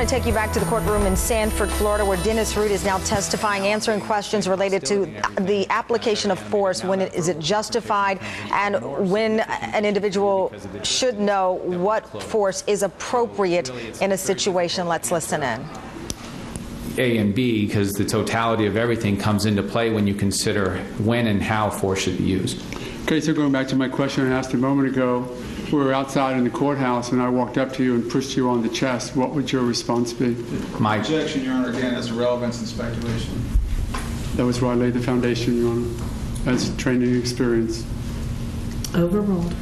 want to take you back to the courtroom in Sanford, Florida, where Dennis Root is now testifying, answering questions related to the application of force. When is it justified, and when an individual should know what force is appropriate in a situation. Let's listen in. A and B, because the totality of everything comes into play when you consider when and how force should be used. Okay, so going back to my question I asked a moment ago, we were outside in the courthouse and I walked up to you and pushed you on the chest. What would your response be? My objection, Your Honor, again, as irrelevance and speculation. That was where I laid the foundation, Your Honor, as training experience. Overruled.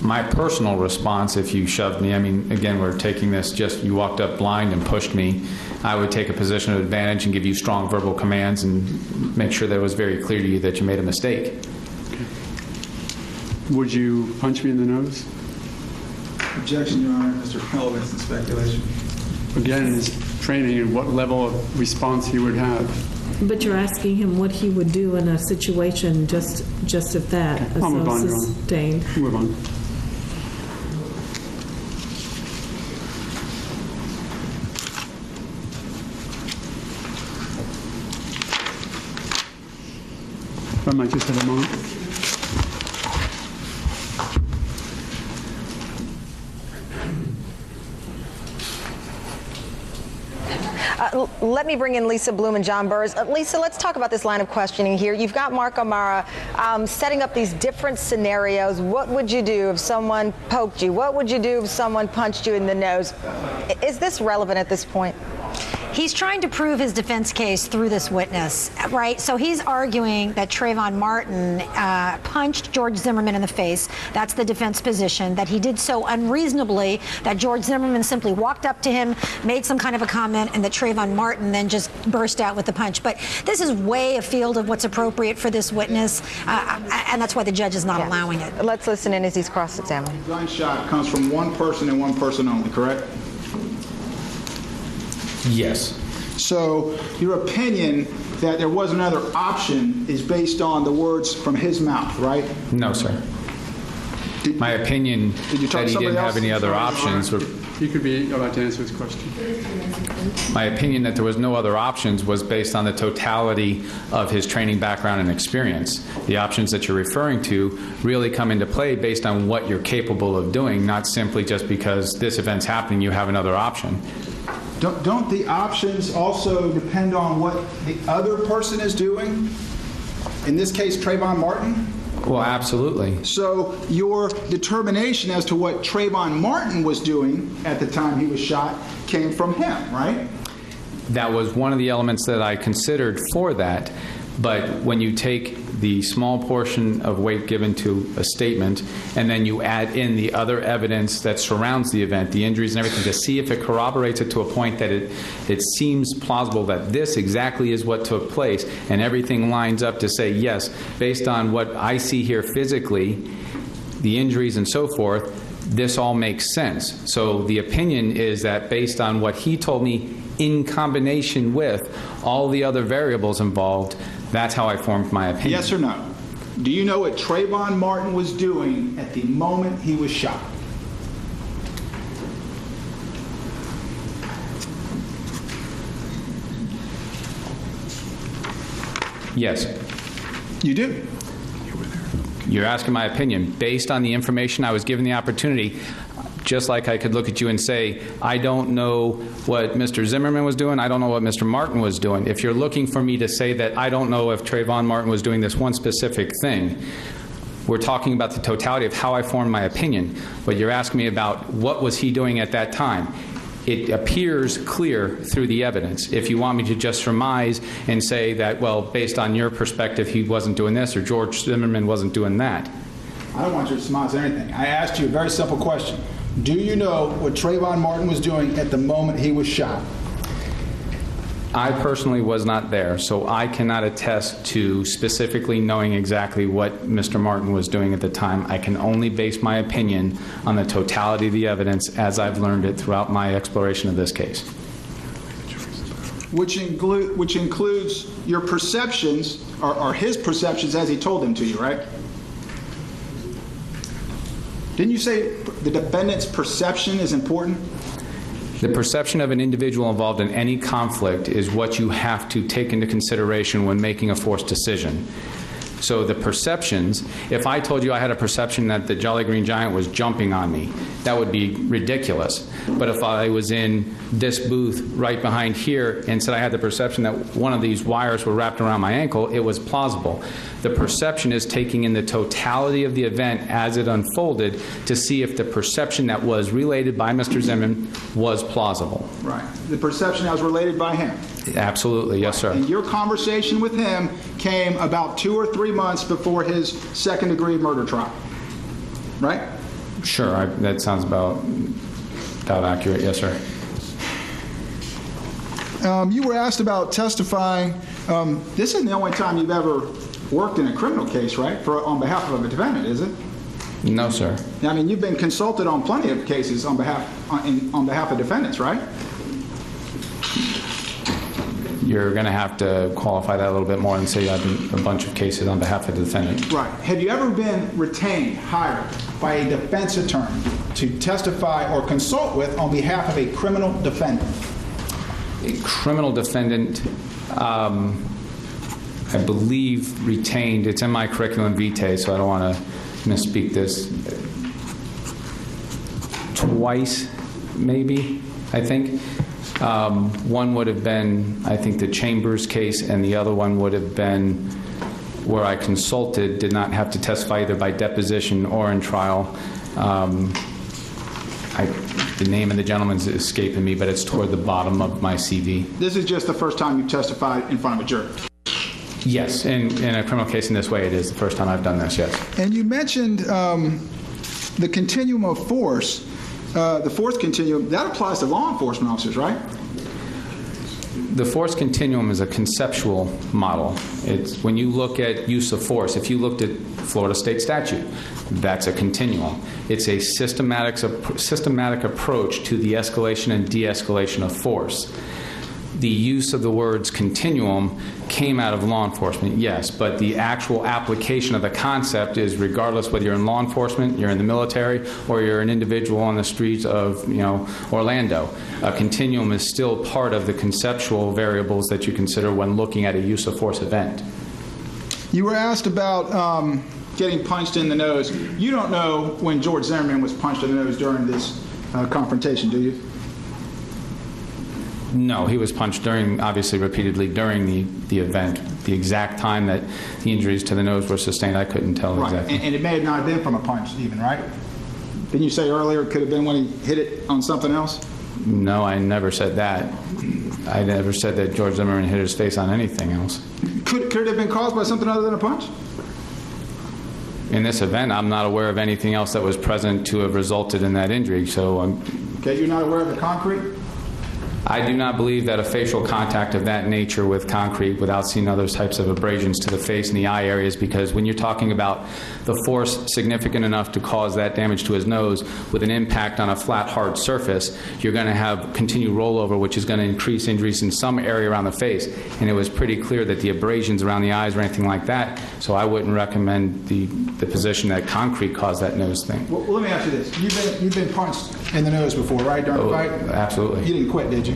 My personal response, if you shoved me, I mean, again, we're taking this just, you walked up blind and pushed me, I would take a position of advantage and give you strong verbal commands and make sure that it was very clear to you that you made a mistake. Okay. Would you punch me in the nose? Objection, Your Honor, as irrelevance and speculation. Again, is training and what level of response he would have. But you're asking him what he would do in a situation just of that, Okay. I'll move on, Your Honor. sustained. Move on. I might just have a moment. Let me bring in Lisa Bloom and John Burrs. Lisa, let's talk about this line of questioning here. You've got Mark O'Mara setting up these different scenarios. What would you do if someone poked you? What would you do if someone punched you in the nose? Is this relevant at this point? He's trying to prove his defense case through this witness, right? So he's arguing that Trayvon Martin punched George Zimmerman in the face. That's the defense position, that he did so unreasonably, that George Zimmerman simply walked up to him, made some kind of a comment, and that Trayvon Martin then just burst out with the punch. But this is way afield of what's appropriate for this witness, and that's why the judge is not allowing it. Let's listen in as he's cross-examined. Gunshot comes from one person and one person only, correct? Yes. So your opinion that there was another option is based on the words from his mouth, right? No, sir. My opinion that he didn't have any other options. You could be allowed to answer his question. My opinion that there was no other options was based on the totality of his training background and experience. The options that you're referring to really come into play based on what you're capable of doing, not simply just because this event's happening, you have another option. Don't the options also depend on what the other person is doing? In this case, Trayvon Martin? Well, absolutely. So your determination as to what Trayvon Martin was doing at the time he was shot came from him, right? That was one of the elements that I considered for that. But when you take the small portion of weight given to a statement and then you add in the other evidence that surrounds the event, the injuries and everything, to see if it corroborates it to a point that it seems plausible that this exactly is what took place, and everything lines up to say, yes, based on what I see here physically, the injuries and so forth, this all makes sense. So the opinion is that based on what he told me in combination with all the other variables involved, that's how I formed my opinion. Yes or no? Do you know what Trayvon Martin was doing at the moment he was shot? Yes. You do? You're asking my opinion. Based on the information I was given the opportunity, just like I could look at you and say, I don't know what Mr. Zimmerman was doing, I don't know what Mr. Martin was doing. If you're looking for me to say that I don't know if Trayvon Martin was doing this one specific thing, we're talking about the totality of how I formed my opinion. But you're asking me about what was he doing at that time. It appears clear through the evidence. If you want me to just surmise and say that, well, based on your perspective, he wasn't doing this or George Zimmerman wasn't doing that. I don't want you to surmise anything. I asked you a very simple question. Do you know what Trayvon Martin was doing at the moment he was shot? I personally was not there, so I cannot attest to specifically knowing exactly what Mr. Martin was doing at the time. I can only base my opinion on the totality of the evidence as I've learned it throughout my exploration of this case. Which includes your perceptions, or his perceptions as he told them to you, right? Didn't you say the defendant's perception is important? The perception of an individual involved in any conflict is what you have to take into consideration when making a forced decision. So the perceptions, if I told you I had a perception that the Jolly Green Giant was jumping on me, that would be ridiculous. But if I was in this booth right behind here and said I had the perception that one of these wires were wrapped around my ankle, it was plausible. The perception is taking in the totality of the event as it unfolded to see if the perception that was related by Mr. Zimmerman was plausible. Right. The perception that was related by him. Absolutely, yes, sir. And your conversation with him came about 2 or 3 months before his second-degree murder trial, right? Sure, that sounds about accurate, yes, sir. You were asked about testifying. This isn't the only time you've ever worked in a criminal case, right, on behalf of a defendant, is it? No, sir. I mean, you've been consulted on plenty of cases on behalf of defendants, right? You're going to have to qualify that a little bit more and say you have a bunch of cases on behalf of the defendant. Right. Have you ever been retained, hired by a defense attorney to testify or consult with on behalf of a criminal defendant? A criminal defendant, I believe, retained. It's in my curriculum vitae, so I don't want to misspeak this. Twice, maybe, I think. One would have been, I think, the Chambers case, and the other one would have been where I consulted, did not have to testify either by deposition or in trial. The name of the gentleman's escaping me, but it's toward the bottom of my CV. This is just the first time you've testified in front of a jury? Yes, in a criminal case in this way, it is the first time I've done this, yes. And you mentioned the continuum of force. The force continuum, that applies to law enforcement officers, right? The force continuum is a conceptual model. It's when you look at use of force, if you looked at Florida state statute, that's a continuum. It's a systematic approach to the escalation and de-escalation of force. The use of the words continuum came out of law enforcement, yes, but the actual application of the concept is regardless whether you're in law enforcement, you're in the military, or you're an individual on the streets of, Orlando. A continuum is still part of the conceptual variables that you consider when looking at a use of force event. You were asked about getting punched in the nose. You don't know when George Zimmerman was punched in the nose during this confrontation, do you? No, he was punched obviously repeatedly during the event. The exact time that the injuries to the nose were sustained, I couldn't tell exactly. And it may have not been from a punch even, right? Didn't you say earlier it could have been when he hit it on something else? No, I never said that. I never said that George Zimmerman hit his face on anything else. Could it have been caused by something other than a punch? In this event, I'm not aware of anything else that was present to have resulted in that injury, so Okay, you're not aware of the concrete? I do not believe that a facial contact of that nature with concrete without seeing other types of abrasions to the face and the eye areas, because when you're talking about the force significant enough to cause that damage to his nose with an impact on a flat, hard surface, you're going to have continued rollover, which is going to increase injuries in some area around the face. And it was pretty clear that the abrasions around the eyes or anything like that, so I wouldn't recommend the position that concrete caused that nose thing. Well, let me ask you this. You've been punched in the nose before, right, during the fight? Absolutely. You didn't quit, did you?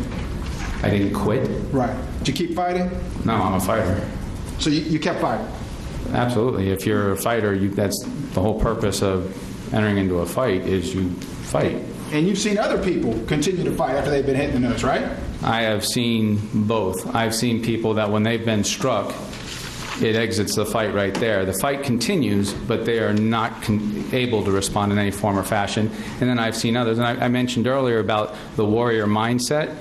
I didn't quit? Right. Did you keep fighting? No, I'm a fighter. So you kept fighting? Absolutely. If you're a fighter, that's the whole purpose of entering into a fight is you fight. And you've seen other people continue to fight after they've been hit in the nose, right? I have seen both. I've seen people that when they've been struck, it exits the fight right there. The fight continues, but they are not able to respond in any form or fashion. And then I've seen others. And I mentioned earlier about the warrior mindset.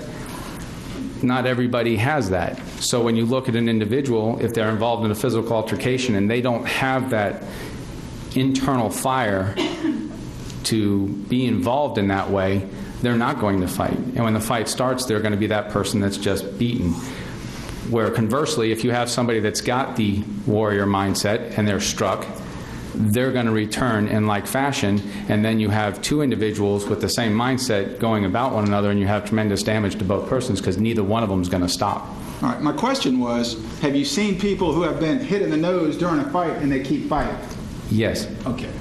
Not everybody has that. So when you look at an individual, if they're involved in a physical altercation and they don't have that internal fire to be involved in that way, they're not going to fight. And when the fight starts, they're going to be that person that's just beaten. Where conversely, if you have somebody that's got the warrior mindset and they're struck, they're going to return in like fashion, and then you have two individuals with the same mindset going about one another, and you have tremendous damage to both persons because neither one of them is going to stop. All right, my question was, have you seen people who have been hit in the nose during a fight and they keep fighting? Yes. Okay.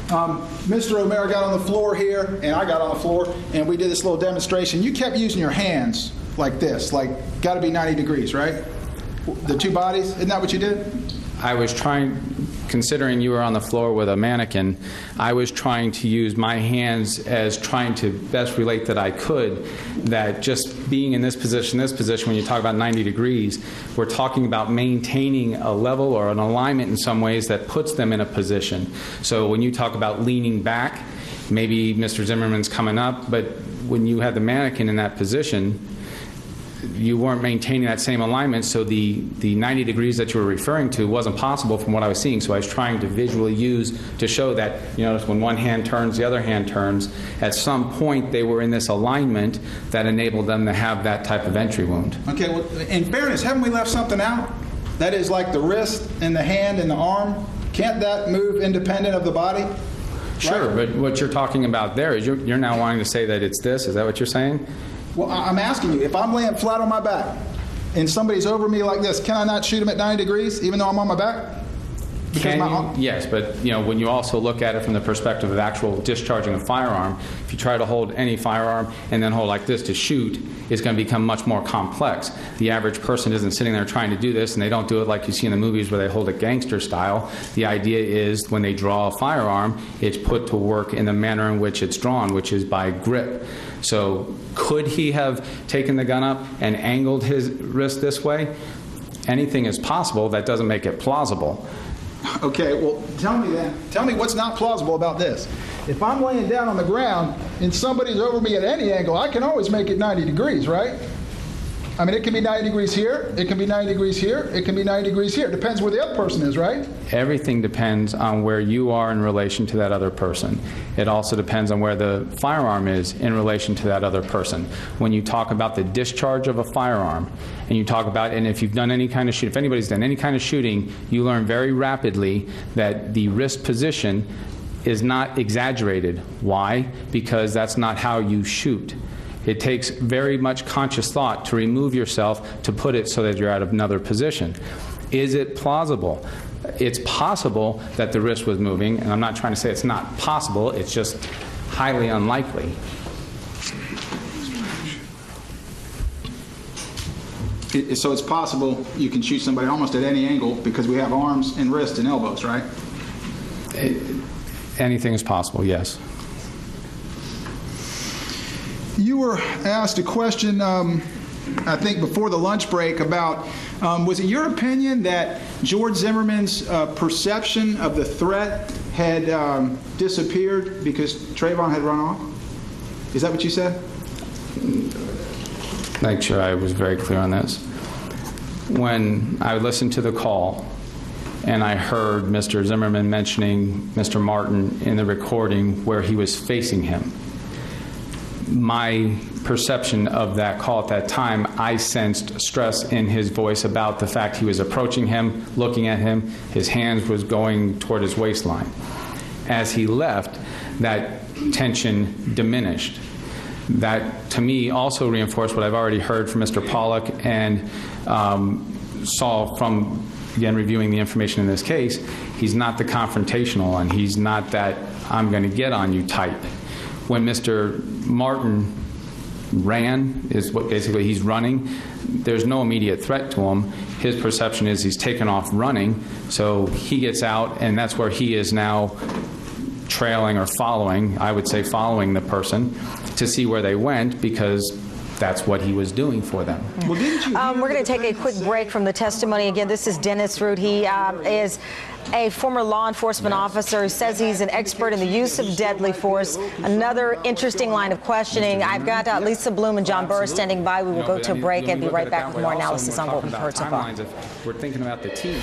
Mr. O'Mara got on the floor here, and I got on the floor, and we did this little demonstration. You kept using your hands like this, like got to be 90 degrees, right? The two bodies, isn't that what you did? I was trying, considering you were on the floor with a mannequin, I was trying to use my hands as trying to best relate that I could, that just being in this position, when you talk about 90 degrees, we're talking about maintaining a level or an alignment in some ways that puts them in a position. So when you talk about leaning back, maybe Mr. Zimmerman's coming up, but when you had the mannequin in that position, you weren't maintaining that same alignment, so the 90 degrees that you were referring to wasn't possible from what I was seeing. So I was trying to visually use to show that, you notice when one hand turns, the other hand turns. At some point, they were in this alignment that enabled them to have that type of entry wound. Okay, well, in fairness, haven't we left something out? That is like the wrist and the hand and the arm. Can't that move independent of the body? Sure, Right? but what you're talking about there is you're now wanting to say that it's this. Is that what you're saying? Well, I'm asking you, if I'm laying flat on my back and somebody's over me like this, can I not shoot him at 90 degrees even though I'm on my back? Yes, but when you also look at it from the perspective of actual discharging a firearm, if you try to hold any firearm and then hold like this to shoot, it's going to become much more complex. The average person isn't sitting there trying to do this, and they don't do it like you see in the movies where they hold it gangster style. The idea is when they draw a firearm, it's put to work in the manner in which it's drawn, which is by grip. So could he have taken the gun up and angled his wrist this way? Anything is possible. That doesn't make it plausible. Okay, well, tell me then. Tell me what's not plausible about this. If I'm laying down on the ground and somebody's over me at any angle, I can always make it 90 degrees, right? I mean, it can be 90 degrees here, it can be 90 degrees here, it can be 90 degrees here. It depends where the other person is, right? Everything depends on where you are in relation to that other person. It also depends on where the firearm is in relation to that other person. When you talk about the discharge of a firearm, and you talk about, and if you've done any kind of shooting, if anybody's done any kind of shooting, you learn very rapidly that the wrist position is not exaggerated. Why? Because that's not how you shoot. It takes very much conscious thought to remove yourself to put it so that you're out of another position. Is it plausible? It's possible that the wrist was moving, and I'm not trying to say it's not possible, it's just highly unlikely. So it's possible you can shoot somebody almost at any angle because we have arms and wrists and elbows, right? Anything is possible, yes. You were asked a question, I think, before the lunch break about, was it your opinion that George Zimmerman's perception of the threat had disappeared because Trayvon had run off? Is that what you said? Make sure I was very clear on this. When I listened to the call and I heard Mr. Zimmerman mentioning Mr. Martin in the recording where he was facing him, my perception of that call at that time, I sensed stress in his voice about the fact he was approaching him, looking at him, his hands was going toward his waistline. As he left, that tension diminished. That, to me, also reinforced what I've already heard from Mr. Pollack and saw from, again, reviewing the information in this case. He's not the confrontational one. He's not that I'm going to get on you type. When Mr. Martin ran, is what basically he's running, there's no immediate threat to him. His perception is he's taken off running, so he gets out, and that's where he is now trailing or following, I would say following the person, to see where they went, because that's what he was doing for them. Well, didn't you We're going to take a quick break from the testimony. Again, this is Dennis Root. He is a former law enforcement officer who says he's an expert in the use of deadly force. Another interesting line of questioning. I've got Lisa Bloom and John Burr standing by. We will go to a break and be right back with more analysis on what we've heard so far. We're thinking about the team.